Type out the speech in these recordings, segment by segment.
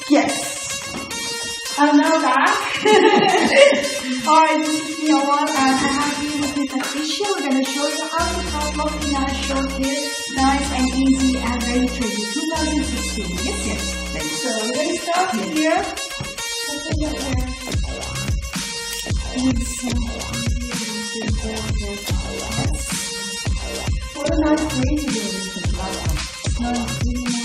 Yes. I'm now back. Alright, this is me, Amal, and I have you with me for tissue. We're going to show you how to cut lovely nice short hair, nice and easy and very trendy. 2016. Yes, yes. So we're going to start here. Cutting your hair. And what a nice way to do it. It's not really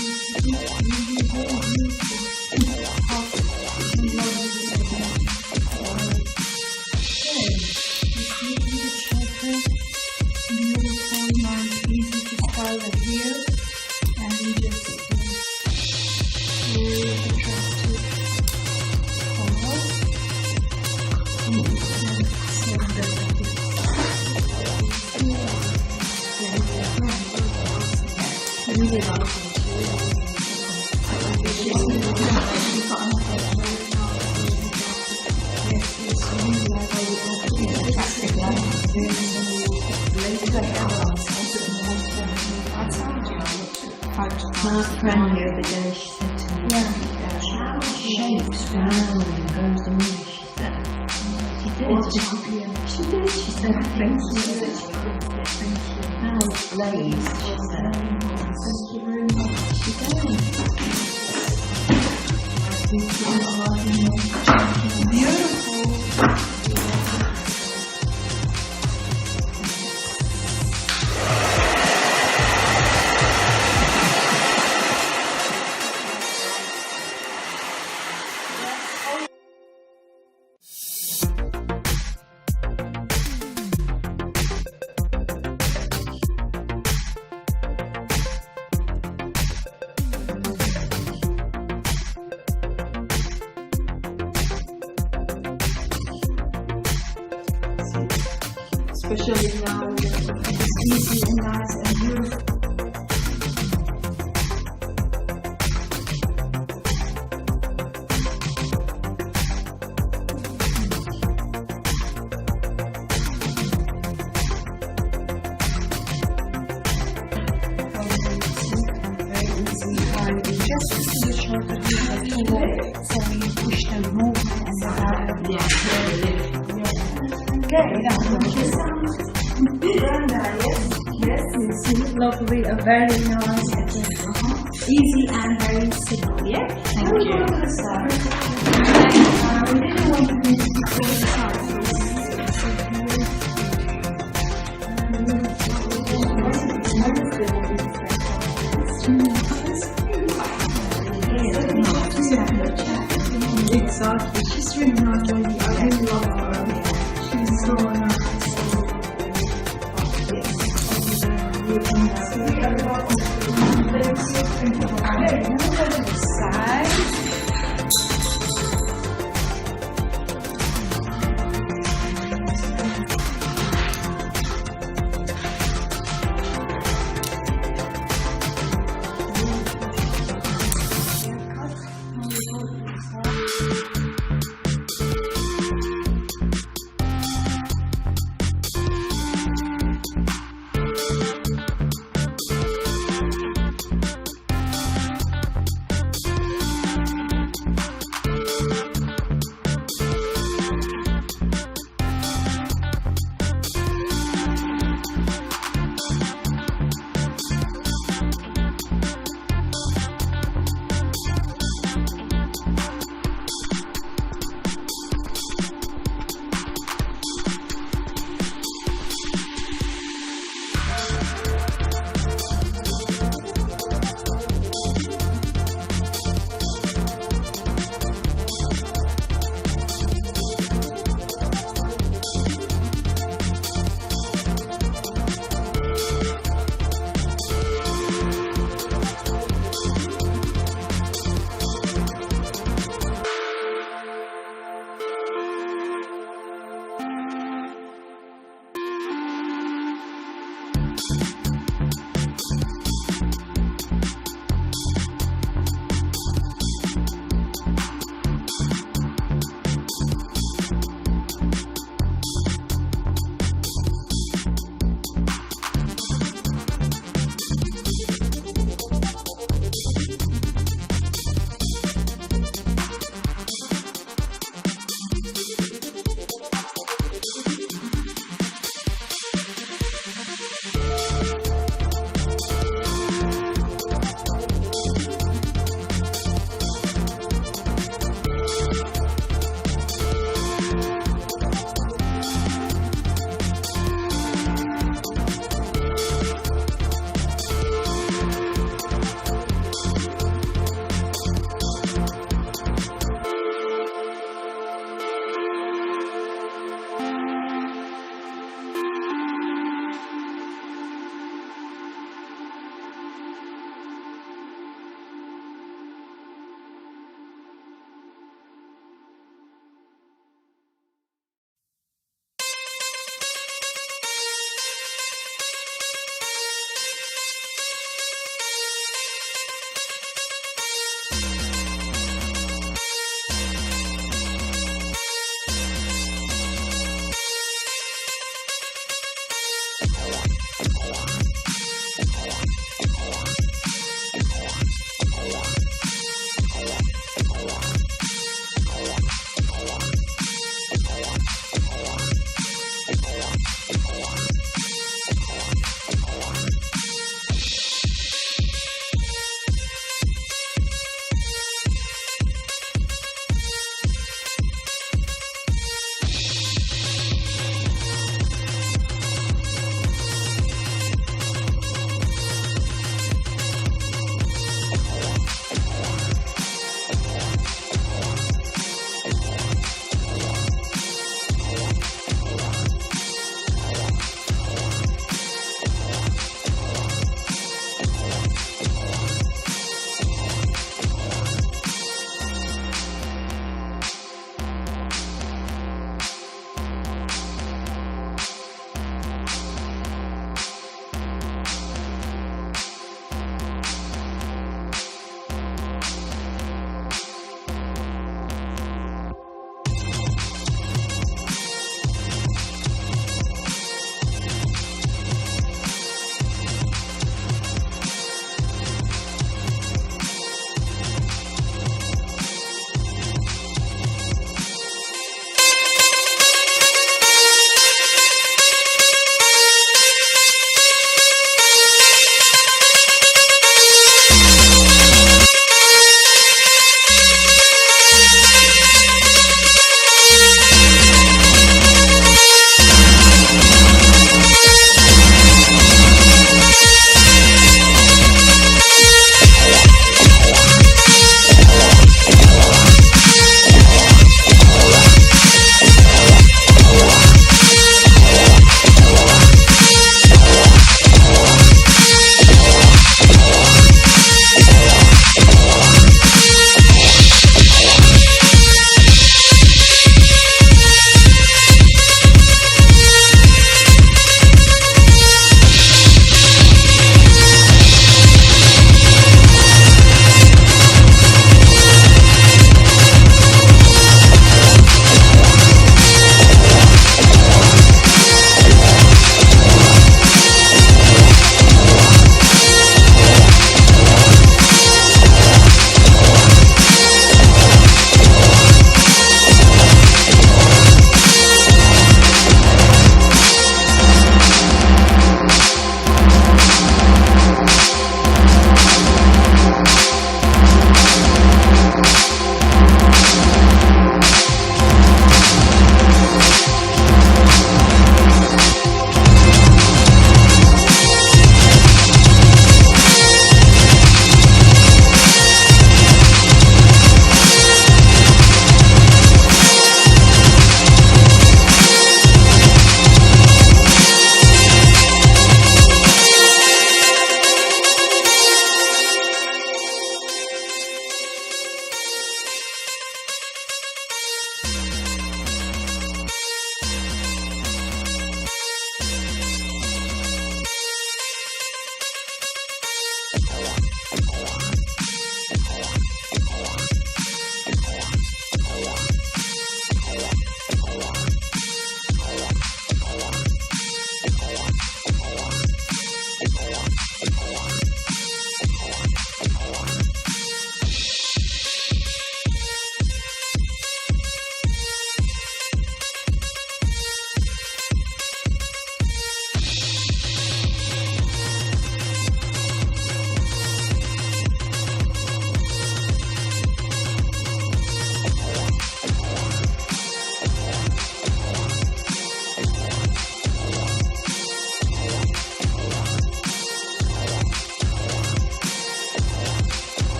My friend the other day, she said to me, how shapes round and goes the moon, she said. She did, she said, thank you. How it blazed, she said. Thank you very much. She did. Beautiful. Especially now, it's easy and nice and beautiful. Very easy, and just to the shortcut, so you push the movement and the back of the hair. Yes, lovely, very nice, easy and very simple. Yeah, thank you. We didn't want to make it before the start. Exactly, she's really not really. I really love her. She's so nice.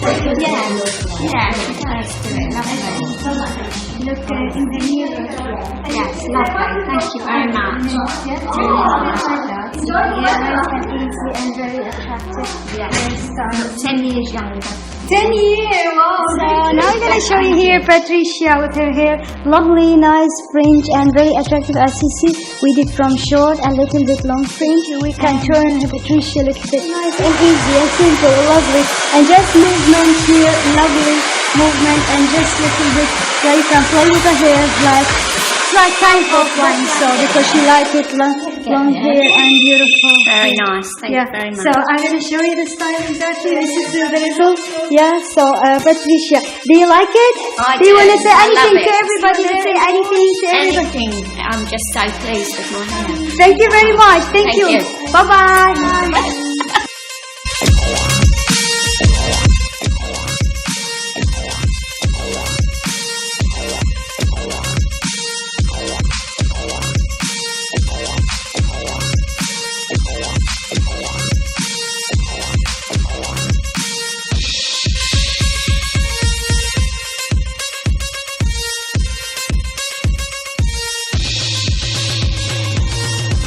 Yeah, she does do it. Lovely. Look in the mirror. Yes, lovely. Thank you very much. Nice and easy and very attractive. Yeah. 10 years younger. 10 years, wow. So now I'm gonna show you here Patricia with her hair, lovely, nice fringe and very attractive. As you see, we did from short and little bit long fringe. We can turn her Patricia look a bit nice and easy and simple, lovely, and just movement here, lovely movement, and just little bit where you can play with the hair like kind of one. So because she likes it long hair and beautiful. Very nice. Thank you very much. So I'm going to show you the style exactly. This is the result. Yeah. So Patricia, do you like it? I do you want to say I anything love to it. everybody? Say anything to everybody. Anything. I'm just so pleased with my hair. Thank you very much. Thank you. you. Bye bye.